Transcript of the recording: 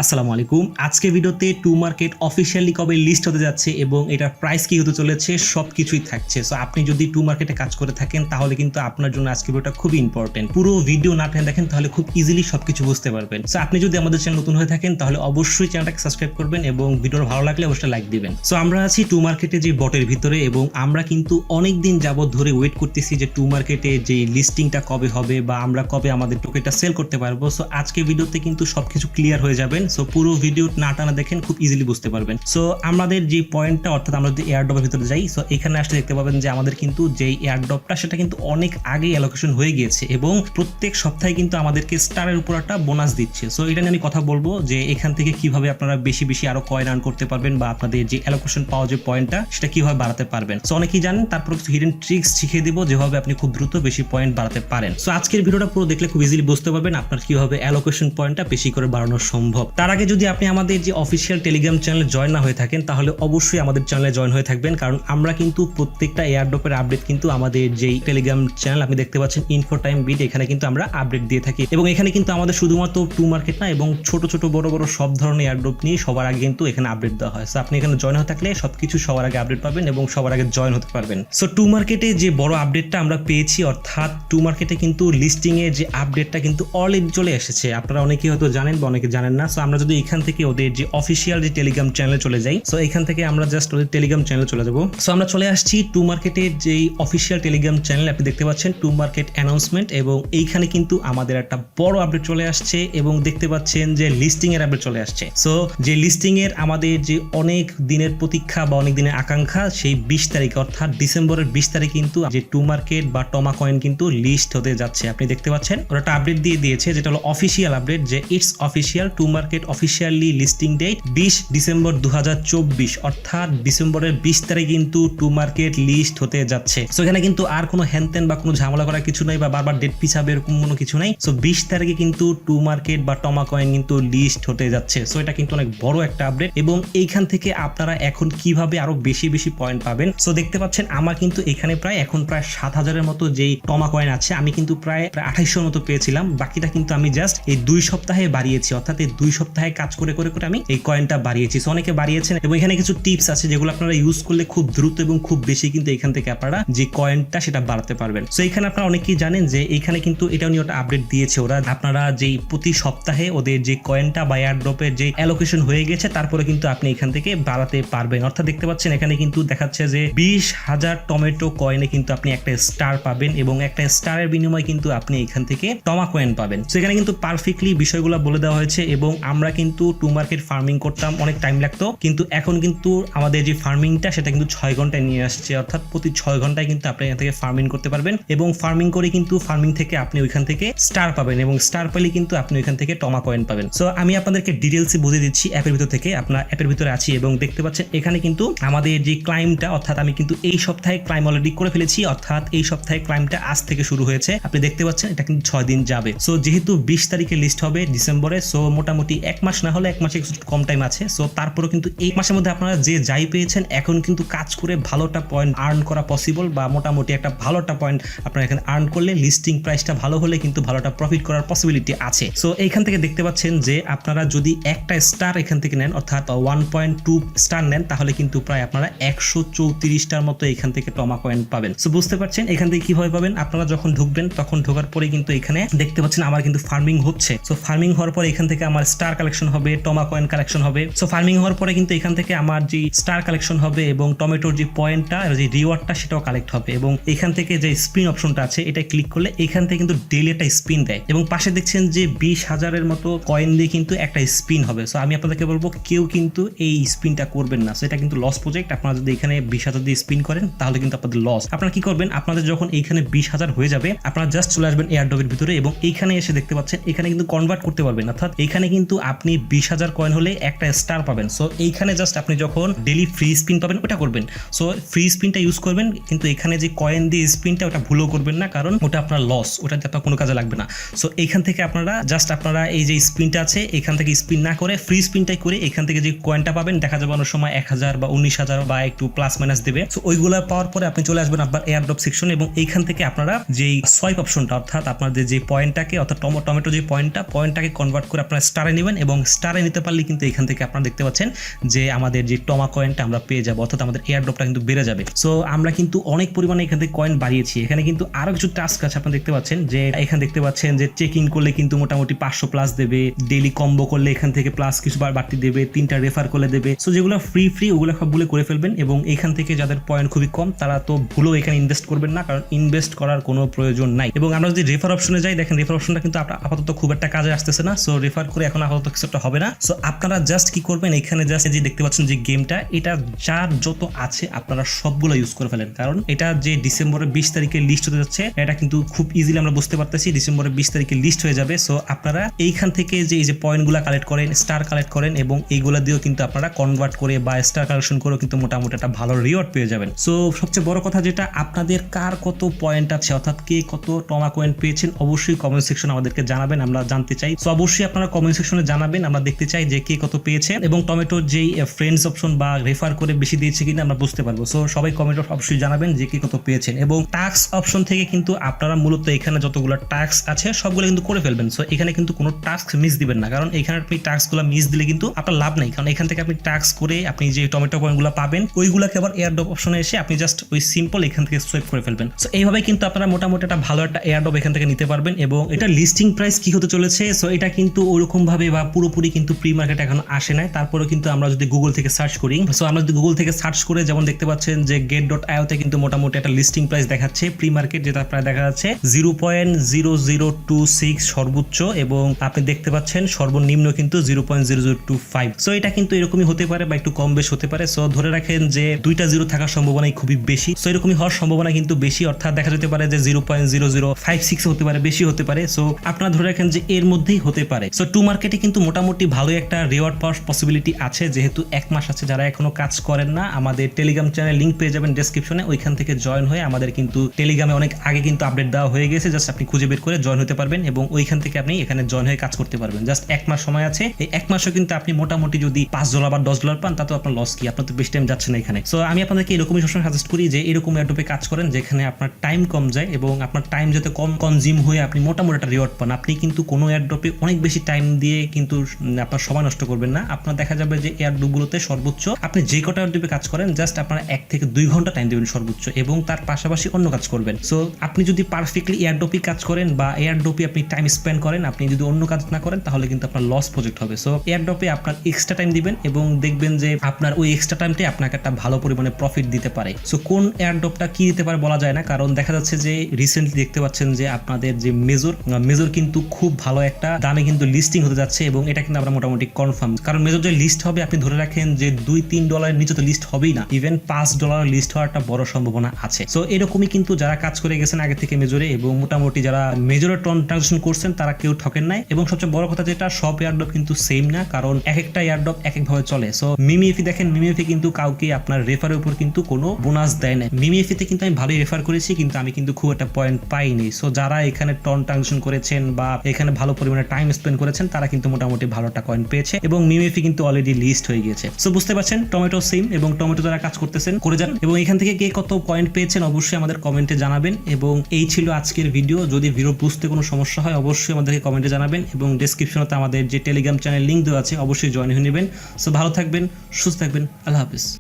আসসালামু আলাইকুম। আজকে ভিডিওতে টু মার্কেট অফিসিয়ালি কবে লিস্ট হতে যাচ্ছে এবং এটার প্রাইস কি হতে চলেছে সবকিছুই থাকছে। সো আপনি যদি টু মার্কেটে কাজ করে থাকেন তাহলে কিন্তু আপনার জন্য আজকে ভিডিওটা খুবই ইম্পর্টেন্ট। পুরো ভিডিও না টেনে দেখেন তাহলে খুব ইজিলি সবকিছু বুঝতে পারবেন। সো আপনি যদি আমাদের চ্যানেল নতুন হয়ে থাকেন তাহলে অবশ্যই চ্যানেলটাকে সাবস্ক্রাইব করবেন এবং ভিডিওটা ভালো লাগলে অবশ্যই লাইক দিবেন। সো আমরা আছি টু মার্কেটে যে বটের ভিতরে এবং আমরা কিন্তু অনেক দিন যাবত ধরে ওয়েট করতেছি যে টু মার্কেটে যে লিস্টিংটা কবে হবে বা আমরা কবে আমাদের টোকেনটা সেল করতে পারবো। সো আজকে ভিডিওতে কিন্তু সবকিছু ক্লিয়ার হয়ে যাবেন। সো পুরো ভিডিও না টানা দেখেন খুব ইজিলি বুঝতে পারবেন। সো আমাদের যে পয়েন্টটা অর্থাৎ আমরা যদি এয়ারড্রপের ভিতরে যাই, সো এখানে আসলে দেখতে পাবেন যে আমাদের কিন্তু যে এয়ারড্রপটা সেটা কিন্তু অনেক আগে অ্যালোকেশন হয়ে গিয়েছে এবং প্রত্যেক সপ্তাহে কিন্তু আমাদেরকে স্টারের উপর একটা বোনাস দিচ্ছে। সো এটা নিয়ে আমি কথা বলবো যে এখান থেকে কিভাবে আপনারা বেশি বেশি আরো কয়েন আর্ন করতে পারবেন বা আপনাদের যে অ্যালোকেশন পাওয়া যে পয়েন্টটা সেটা কিভাবে বাড়াতে পারবেন। সো অনেকেই জানেন, তারপর কিছু হিডেন ট্রিক্স শিখিয়ে দিব যেভাবে আপনি খুব দ্রুত বেশি পয়েন্ট বাড়াতে পারেন। সো আজকের ভিডিওটা পুরো দেখলে খুব ইজিলি বুঝতে পারবেন আপনার কিভাবে অ্যালোকেশন পয়েন্টটা বেশি করে বাড়ানো সম্ভব। তার আগে যদি আপনি আমাদের যে অফিসিয়াল টেলিগ্রাম চ্যানেলে জয়েন না হয়ে থাকেন তাহলে অবশ্যই আমাদের চ্যানেলে জয়েন হয়ে থাকবেন, কারণ আমরা কিন্তু প্রত্যেকটা এয়ারড্রপের আপডেট কিন্তু আমাদের যেই টেলিগ্রাম চ্যানেল আপনি দেখতে পাচ্ছেন ইনফো টাইম বিট, এখানে কিন্তু আমরা আপডেট দিয়ে থাকি এবং এখানে কিন্তু আমাদের শুধুমাত্র টু মার্কেট না এবং ছোট ছোট বড় বড় সব ধরনের এয়ারড্রপ নিয়ে সবার আগে কিন্তু এখানে আপডেট দেওয়া হয়। সো আপনি এখানে জয়েন হয়ে থাকলে সবকিছু সবার আগে আপডেট পাবেন এবং সবার আগে জয়েন হতে পারবেন। সো টু মার্কেটে যে বড় আপডেটটা আমরা পেয়েছি, অর্থাৎ টু মার্কেটে কিন্তু লিস্টিং এর যে আপডেটটা কিন্তু অলরেডি চলে এসেছে। আপনারা অনেকেই হয়তো জানেন বা অনেকে জানেন না। সো আমরা যদি এখান থেকে ওদের যে অফিসিয়াল যে টেলিগ্রাম চ্যানেলে চলে যাই, সো এখান থেকে আমরা জাস্ট ওদের টেলিগ্রাম চ্যানেলে চলে যাব। সো আমরা চলে আসছি টু মার্কেটের যে অফিসিয়াল টেলিগ্রাম চ্যানেল, আপনি দেখতে পাচ্ছেন টু মার্কেট অ্যানাউন্সমেন্ট এবং এইখানে কিন্তু আমাদের একটা বড় আপডেট চলে আসছে এবং দেখতে পাচ্ছেন যে লিস্টিং এর আপডেট চলে আসছে। সো যে লিস্টিং এর আমাদের যে অনেক দিনের প্রতীক্ষা বা অনেক দিনের আকাঙ্ক্ষা, সেই 20 তারিখ অর্থাৎ ডিসেম্বরের 20 তারিখ কিন্তু যে টু মার্কেট বা টমা কয়েন কিন্তু লিস্ট হতে যাচ্ছে। আপনি দেখতে পাচ্ছেন ওরা একটা আপডেট দিয়ে দিয়েছে যেটা হলো অফিসিয়াল আপডেট, যে it's official to market officially listing date 20 December 2024 অর্থাৎ ডিসেম্বরের 20 তারিখ কিন্তু টু মার্কেট লিস্ট হতে যাচ্ছে। সো এখানে কিন্তু আর কোনো হ্যানত্যান বা কোনো ঝামেলা করার কিছু নাই বা বারবার ডেট পিছাবে এরকম কোনো কিছু নাই। সো 20 তারিখে কিন্তু টু মার্কেট বা টমা কয়েন কিন্তু লিস্ট হতে যাচ্ছে। সো এটা কিন্তু অনেক বড় একটা আপডেট এবং এইখান থেকে আপনারা এখন কিভাবে আরো বেশি বেশি পয়েন্ট পাবেন। সো দেখতে পাচ্ছেন আমার কিন্তু এখানে প্রায় 7,000-এর মতো যেই টমা কয়েন আছে আমি কিন্তু প্রায় 2800 মতো পেয়েছিলাম। বাকিটা কিন্তু আমি জাস্ট এই 2 সপ্তাহে বাড়িয়েছি, অর্থাৎ এই 2 সপ্তাহে কাজ করে করে করে আমি এই কয়েনটা বাড়িয়েছি। সো অনেকে বাড়িয়েছেন এবং এখানে কিছু টিপস আছে যেগুলো আপনারা ইউজ করলে খুব দ্রুত এবং খুব বেশি কিন্তু এখান থেকে আপনারা যে কয়েনটা সেটা বাড়াতে পারবেন। সো এখানে আপনারা অনেকেই জানেন যে এখানে কিন্তু এটাও নিয়ে একটা আপডেট দিয়েছে ওরা, আপনারা যেই প্রতি সপ্তাহে ওদের যে কয়েনটা বা এয়ারড্রপের যে অ্যালোকেশন হয়ে গেছে তারপরে কিন্তু আপনি এখান থেকে বাড়াতে পারবেন। অর্থাৎ দেখতে পাচ্ছেন এখানে কিন্তু দেখাচ্ছে যে 20,000 টমেটো কয়েনে কিন্তু আপনি একটা স্টার পাবেন এবং একটা স্টারের বিনিময়ে কিন্তু আপনি এখান থেকে টমা কয়েন পাবেন। সো এখানে কিন্তু পারফেক্টলি বিষয়গুলো বলে দেওয়া হয়েছে এবং আমরা কিন্তু টু মার্কেট ফার্মিং করতাম, অনেক টাইম লাগতো, কিন্তু এখন কিন্তু আমাদের যে ফার্মিংটা সেটা কিন্তু 6 ঘন্টায় নিয়ে আসছে। অর্থাৎ প্রতি 6 ঘন্টায় কিন্তু আপনি এখান থেকে ফার্মিং করতে পারবেন এবং ফার্মিং করে কিন্তু ফার্মিং থেকে আপনি ওইখান থেকে স্টার পাবেন এবং স্টার পেলে কিন্তু আপনি ওইখান থেকে টমা কয়েন পাবেন। সো আমি আপনাদেরকে ডিটেলসে বুঝিয়ে দিচ্ছি অ্যাপের ভিতর থেকে। আপনার অ্যাপের ভিতরে আছি এবং দেখতে পাচ্ছেন এখানে কিন্তু আমাদের যে ক্লাইমটা, অর্থাৎ আমি কিন্তু এই সপ্তাহে ক্লাইম অলরেডি করে ফেলেছি, অর্থাৎ এই সপ্তাহে ক্লাইমটা আজ থেকে শুরু হয়েছে। আপনি দেখতে পাচ্ছেন এটা কিন্তু 6 দিন যাবে। সো যেহেতু 20 তারিখে লিস্ট হবে ডিসেম্বরে, সো মোটামুটি 1 মাস না হলে 1 মাসে একটু কম টাইম আছে। সো তারপরেও কিন্তু এই মাসের মধ্যে আপনারা যে যাই পেয়েছেন এখন কিন্তু কাজ করে ভালোটা পয়েন্ট আর্ন করা পসিবল বা মোটামুটি একটা ভালোটা পয়েন্ট আপনারা এখানে আর্ন করলে লিস্টিং প্রাইসটা ভালো হলে কিন্তু ভালোটা প্রফিট করার পসিবিলিটি আছে। সো এইখান থেকে দেখতে পাচ্ছেন যে আপনারা যদি একটা স্টার এখান থেকে নেন অর্থাৎ 1.2 স্টার নেন তাহলে কিন্তু প্রায় আপনারা 134টার মতো এখান থেকে টমা কয়েন পাবেন। সো বুঝতে পারছেন এখান থেকে কিভাবে পাবেন। আপনারা যখন ঢুকবেন তখন ঢোকার পরে কিন্তু এখানে দেখতে পাচ্ছেন আমার কিন্তু ফার্মিং হচ্ছে। সো ফার্মিং হওয়ার পরে এখান থেকে আমার স্টার কালেকশন হবে, টমা কয়েন কালেকশন হবে। সো ফার্মিং হওয়ার পরে কিন্তু এখান থেকে আমার যে স্টার কালেকশন হবে এবং টমেটোর যে পয়েন্টটা যে রিওয়ার্ডটা সেটাও কালেক্ট হবে এবং এখান থেকে যে স্পিন অপশনটা আছে এটা ক্লিক করলে এখান থেকে কিন্তু ডেইলি একটা স্পিন দেয় এবং পাশে দেখছেন যে 20,000-এর মতো কয়েন দিয়ে কিন্তু একটা স্পিন হবে। সো আমি আপনাদেরকে বলবো কেউ কিন্তু এই স্পিনটা করবেন না। সো এটা কিন্তু লস প্রজেক্ট। আপনারা যদি এখানে 20,000 দিয়ে স্পিন করেন তাহলে কিন্তু আপনাদের লস। আপনারা কি করবেন, আপনাদের যখন এইখানে 20,000 হয়ে যাবে আপনারা জাস্ট চলে আসবেন এয়ারড্রপের ভিতরে এবং এইখানে এসে দেখতে পাচ্ছেন এখানে কিন্তু কনভার্ট করতে পারবেন, অর্থাৎ এখানে কিন্তু আপনি 20,000 কয়েন হলে একটা স্টার পাবেন। সো এইখানে জাস্ট আপনি যখন ডেইলি ফ্রি স্পিন পাবেন ওটা করবেন। সো ফ্রি স্পিনটা ইউজ করবেন, কিন্তু এখানে যে কয়েন দিয়ে স্পিনটা ওটা ভুলও করবেন না, কারণ ওটা আপনার লস, ওটা আপনার কোনো কাজে লাগবে না। সো এইখান থেকে আপনারা জাস্ট আপনারা এই যে স্পিনটা আছে এখান থেকে স্পিন না করে ফ্রি স্পিনটাই করে এখান থেকে যে কয়েনটা পাবেন দেখা যাবে অনেক সময় 1,000 বা 19,000 বা একটু প্লাস মাইনাস দেবে। সো ওইগুলা পাওয়ার পরে আপনি চলে আসবেন আপনার এয়ারড্রপ সেকশন এবং এইখান থেকে আপনারা যেই সোয়াইপ অপশনটা অর্থাৎ আপনাদের যে পয়েন্টটাকে অর্থাৎ টমেটো যে পয়েন্টটাকে কনভার্ট করে আপনারা স্টারে নেবেন যাবেন এবং স্টারে নিতে পারলে কিন্তু এখান থেকে আপনারা দেখতে পাচ্ছেন যে আমাদের যে টমা কয়েনটা আমরা পেয়ে যাবো, অর্থাৎ আমাদের এয়ার ড্রপটা কিন্তু বেড়ে যাবে। সো আমরা কিন্তু অনেক পরিমাণে এখান থেকে কয়েন বাড়িয়েছি। এখানে কিন্তু আরো কিছু টাস্ক আছে, আপনারা দেখতে পাচ্ছেন যে এখানে দেখতে পাচ্ছেন যে চেকিং করলে কিন্তু মোটামুটি 500 প্লাস দেবে, ডেইলি কম্বো করলে এখান থেকে প্লাস কিছু বাড়তি দেবে, 3টা রেফার করলে দেবে। সো যেগুলো ফ্রি ওগুলো সবগুলো করে ফেলবেন এবং এখান থেকে যাদের পয়েন্ট খুবই কম তারা তো ভুলেও এখানে ইনভেস্ট করবেন না, কারণ ইনভেস্ট করার কোনো প্রয়োজন নাই। এবং আমরা যদি রেফার অপশনে যাই, দেখেন রেফার অপশনটা কিন্তু আপাতত খুব একটা কাজে আসতেছে না। সো রেফার করে এখন আপাতত কিছু একটা হবে না। সো আপনারা জাস্ট কি করবেন, এখানে জাস্ট যে দেখতে পাচ্ছেন যে গেমটা, এটা যার যত আছে আপনারা সবগুলো ইউজ করে ফেলেন, কারণ এটা যে ডিসেম্বরের 20 তারিখে লিস্ট হতে যাচ্ছে, এটা কিন্তু খুব ইজিলি আমরা বুঝতে পারতেছি ডিসেম্বরের 20 তারিখে লিস্ট হয়ে যাবে। সো আপনারা এইখান থেকে যে এই যে পয়েন্টগুলো কালেক্ট করেন, স্টার কালেক্ট করেন এবং এইগুলা দিয়েও কিন্তু আপনারা কনভার্ট করে বা স্টার কালেকশন করেও কিন্তু মোটামুটি একটা ভালো রিওয়ার্ড পেয়ে যাবেন। সো সবচেয়ে বড় কথা যেটা, আপনাদের কার কত পয়েন্ট আছে, অর্থাৎ কে কত টমা কয়েন পেয়েছেন, অবশ্যই কমেন্ট সেকশন আমাদেরকে জানাবেন, আমরা জানতে চাই। সো অবশ্যই আপনারা কমেন্ট সেকশনে জানাবেন, আমরা দেখতে চাই যে কে কত পেয়েছে এবং টমেটোর যেই ফ্রেন্ডস অপশন বা রেফার করে বেশি দিয়েছে কিনা আমরা বুঝতে পারবো। সো সবাই কমেন্ট অবশ্যই জানাবেন যে কে কত পেয়েছেন। এবং টাস্ক অপশন থেকে কিন্তু আপনারা মূলত এখানে যতগুলো টাস্ক আছে সবগুলো কিন্তু করে ফেলবেন। সো এখানে কিন্তু কোনো টাস্ক মিস দিবেন না, কারণ এখানে আপনি টাস্কগুলো মিস দিলে কিন্তু আপনার লাভ নেই, কারণ এখান থেকে আপনি টাস্ক করে আপনি যে টমেটো পয়েন্টগুলো পাবেন ওইগুলোকে আবার এয়ারড্রপ অপশনে এসে আপনি জাস্ট ওই সিম্পল এখান থেকে সোয়েপ করে ফেলবেন। সো এইভাবে কিন্তু আপনারা মোটামুটি একটা ভালো একটা এয়ারড্রপ এখান থেকে নিতে পারবেন। এবং এটা লিস্টিং প্রাইস কি হতে চলেছে, সো এটা কিন্তু ওরকম ভাবে বা পুরোপুরি কিন্তু প্রি মার্কেট এখনো আসে নাই। তারপরেও কিন্তু আমরা যদি গুগল থেকে সার্চ করি, সো আমরা যদি গুগল থেকে সার্চ করে যেমন দেখতে পাচ্ছেন যে get.io তে কিন্তু মোটামুটি একটা লিস্টিং প্রাইস দেখাচ্ছে প্রি মার্কেট, যেটা প্রায় দেখা যাচ্ছে 0.0026 সর্বোচ্চ এবং আপনি দেখতে পাচ্ছেন সর্বনিম্ন কিন্তু 0.0025। সো এটা কিন্তু এরকমই হতে পারে বা একটু কম বেশ হতে পারে। সো ধরে রাখেন যে 2টা জিরো থাকার সম্ভাবনাই খুবই বেশি। সো এরকমই হওয়ার সম্ভাবনা কিন্তু বেশি, অর্থাৎ দেখা যেতে পারে যে 0.0056 হতে পারে, বেশি হতে পারে। সো আপনারা ধরে রাখেন যে এর মধ্যেই হতে পারে। সো টু মার্কেটে কিন্তু মোটামুটি ভালো একটা রিওয়ার্ড পাওয়ার পসিবিলিটি আছে, যেহেতু 1 মাস আছে। যারা এখনো কাজ করেন না, আমাদের টেলিগ্রাম চ্যানেল লিংক পেয়ে যাবেন ডেসক্রিপশনে, ওইখান থেকে জয়েন হয়ে আমাদের কিন্তু টেলিগ্রামে অনেক আগে কিন্তু আপডেট দেওয়া হয়ে গেছে, জাস্ট আপনি খুঁজে বের করে জয়েন হতে পারবেন এবং ওইখান থেকে আপনি এখানে জয়েন হয়ে কাজ করতে পারবেন। জাস্ট 1 মাস সময় আছে, এই 1 মাসও কিন্তু আপনি মোটামুটি যদি $5 বা $10 পান তাতে আপনার লস কি, আপনার তো বেশি টাইম যাচ্ছে না এখানে। সো আমি আপনাদেরকে এরকমই সবসময় সাজেস্ট করি যে এরকম এয়ারড্রপে কাজ করেন যেখানে আপনার টাইম কম যায় এবং আপনার টাইম যাতে কম কনজিউম হয়ে আপনি মোটামুটি একটা রিওয়ার্ড পান। আপনি কিন্তু কোনো এয়ারড্রপে অনেক বেশি টাইম দিয়ে কিন্তু আপনার সময় নষ্ট করবেন না। আপনার দেখা যাবে যে এয়ারড্রপগুলোতে সর্বোচ্চ আপনি যে কটা এয়ারড্রপে কাজ করেন জাস্ট আপনারা 1 থেকে 2 ঘন্টা টাইম দেবেন সর্বোচ্চ, এবং তার পাশাপাশি অন্য কাজ করবেন। সো আপনি যদি পারফেক্টলি এয়ারড্রপে কাজ করেন বা এয়ারড্রপে আপনি টাইম স্পেন্ড করেন, আপনি যদি অন্য কাজ না করেন তাহলে কিন্তু আপনার লস প্রজেক্ট হবে। সো এয়ারড্রপে আপনার এক্সট্রা টাইম দিবেন এবং দেখবেন যে আপনার ওই এক্সট্রা টাইমটাই আপনাকে একটা ভালো পরিমাণে প্রফিট দিতে পারে। সো কোন এয়ারড্রপটা কি দিতে পারে বলা যায় না, কারণ দেখা যাচ্ছে যে রিসেন্টলি দেখতে পাচ্ছেন যে আপনাদের যে মেজর কিন্তু খুব ভালো একটা দামে কিন্তু লিস্টিং হতে যাচ্ছে এবং এটা কিন্তু আমরা মোটামুটি কনফার্ম, কারণ মেজর যে লিস্ট হবে আপনি ধরে রাখেন যে $2-3 নিচে তো লিস্ট হবেই না, ইভেন $5 লিস্ট হওয়ার একটা বড় সম্ভাবনা আছে। সো এরকমই কিন্তু যারা কাজ করে গেছেন আগে থেকে মেজরে এবং মোটামুটি যারা মেজরে ট্রানজাকশন করছেন তারা কেউ ঠকেন নাই। এবং সবচেয়ে বড় কথা যেটা, সব এয়ারড্রপ কিন্তু সেম না, কারণ এক একটা এয়ারড্রপ এক এক ভাবে চলে। সো মিমিএফি দেখেন, মিমিএফি কিন্তু কাউকে আপনার রেফারের উপর কিন্তু কোনো বোনাস দেয় না। মিমিএফিতে কিন্তু আমি ভালোই রেফার করেছি কিন্তু আমি কিন্তু খুব একটা পয়েন্ট পাইনি। সো যারা এখানে ট্রানজাকশন করেছেন বা এখানে ভালো পরিমাণে টাইম স্পেন্ড করেছেন তারা কিন্তু মোটামুটি ভালো একটা কয়েন পেয়েছে এবং মিমিএফি কিন্তু অলরেডি লিস্ট হয়ে গেছে। সো বুঝতে পারছেন টমেটো সেম, এবং টমেটো যারা কাজ করতেছেন করে যান এবং এখান থেকে কে কত পয়েন্ট পেয়েছেন অবশ্যই আমাদের কমেন্টে জানাবেন। এবং এই ছিল আজকের ভিডিও। যদি ভিডিও বুঝতে কোনো সমস্যা হয় অবশ্যই আমাদেরকে কমেন্টে জানাবেন এবং ডেসক্রিপশনে আমাদের যে টেলিগ্রাম চ্যানেল লিংক দেওয়া আছে অবশ্যই জয়েন হয়ে নেবেন। সো ভালো থাকবেন, সুস্থ থাকবেন, আল্লাহ হাফেজ।